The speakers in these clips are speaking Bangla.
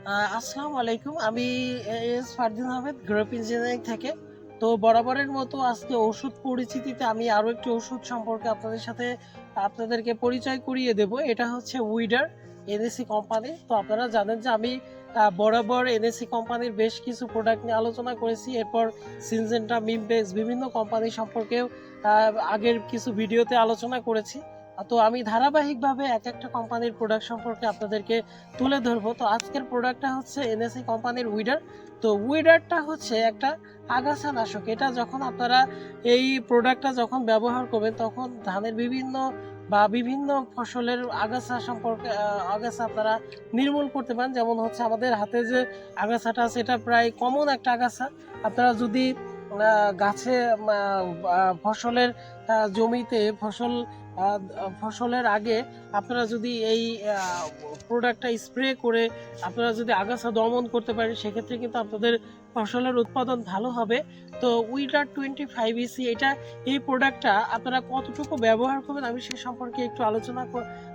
আসসালামু আলাইকুম। আমি S Fardin Ahmed, group engineering থেকে। তো বরাবরের মতো আজকে ওষুধ পরিচিতিতে আমি আরও একটি ওষুধ সম্পর্কে আপনাদেরকে পরিচয় করিয়ে দেব। এটা হচ্ছে উইডার এনএসি কোম্পানি। তো আপনারা জানেন যে আমি বরাবর এনএসি কোম্পানির বেশ কিছু প্রোডাক্ট নিয়ে আলোচনা করেছি। এরপর সিনজেন্টা, মিমবেক্স বিভিন্ন কোম্পানি সম্পর্কেও আগের কিছু ভিডিওতে আলোচনা করেছি। তো আমি ধারাবাহিকভাবে এক একটা কোম্পানির প্রোডাক্ট সম্পর্কে আপনাদেরকে তুলে ধরবো। তো আজকের প্রোডাক্টটা হচ্ছে এনএসি কোম্পানির উইডার। তো উইডারটা হচ্ছে একটা আগাছা নাশক। এটা যখন আপনারা এই প্রোডাক্টটা যখন ব্যবহার করবেন তখন ধানের বিভিন্ন ফসলের আগাছা সম্পর্কে আগাছা আপনারা নির্মূল করতে পারেন। যেমন হচ্ছে আমাদের হাতে যে আগাছাটা আছে এটা প্রায় কমন একটা আগাছা। আপনারা যদি গাছে ফসলের জমিতে ফসলের আগে আপনারা যদি এই প্রোডাক্টটা স্প্রে করে আপনারা যদি আগাছা দমন করতে পারেন সেক্ষেত্রে কিন্তু আপনাদের ফসলের উৎপাদন ভালো হবে। তো উইডার 25EC এই প্রোডাক্টটা আপনারা কতটুকু ব্যবহার করবেন আমি সে সম্পর্কে একটু আলোচনা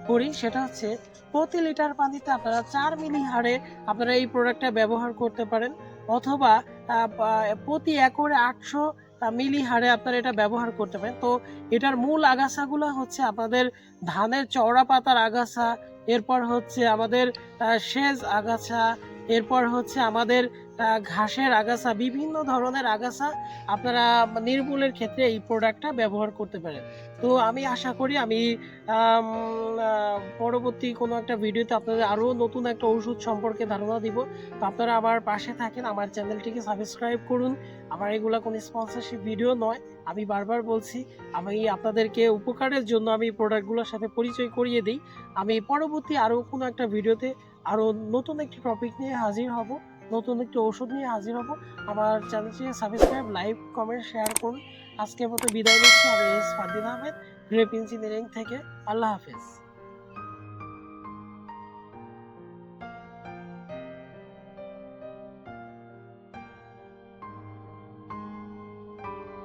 করি। সেটা হচ্ছে প্রতি লিটার পানিতে আপনারা 4 মিলি হারে আপনারা এই প্রোডাক্টটা ব্যবহার করতে পারেন, অথবা প্রতি একরে 800 মিলি হারে আপনারা এটা ব্যবহার করতে পারেন। তো এটার মূল আগাছাগুলো হচ্ছে আপনাদের ধানের চওড়া পাতার আগাছা, এরপর হচ্ছে আমাদের সেচ আগাছা, এরপর হচ্ছে আমাদের ঘাসের আগাছা, বিভিন্ন ধরনের আগাছা আপনারা নির্মূলের ক্ষেত্রে এই প্রোডাক্টটা ব্যবহার করতে পারেন। তো আমি আশা করি আমি পরবর্তী কোনো একটা ভিডিওতে আপনাদের আরও নতুন একটা ওষুধ সম্পর্কে ধারণা দিব। তো আপনারা আমার পাশে থাকেন, আমার চ্যানেলটিকে সাবস্ক্রাইব করুন। আমার এগুলা কোনো স্পন্সরশিপ ভিডিও নয়, আমি বারবার বলছি। আমি আপনাদেরকে উপকারের জন্য আমি প্রোডাক্টগুলোর সাথে পরিচয় করিয়ে দিই। আমি পরবর্তী আরও কোনো একটা ভিডিওতে আরও নতুন একটি টপিক নিয়ে হাজির হব, নতুন একটি ওষুধ নিয়ে হাজির হব। আমার চ্যানেলটিকে সাবস্ক্রাইব, লাইক, কমেন্ট, শেয়ার করুন। আজকের মতো বিদায় নিচ্ছি। আমি S Fardin Ahmed, grape engineering থেকে। আল্লাহ হাফেজ।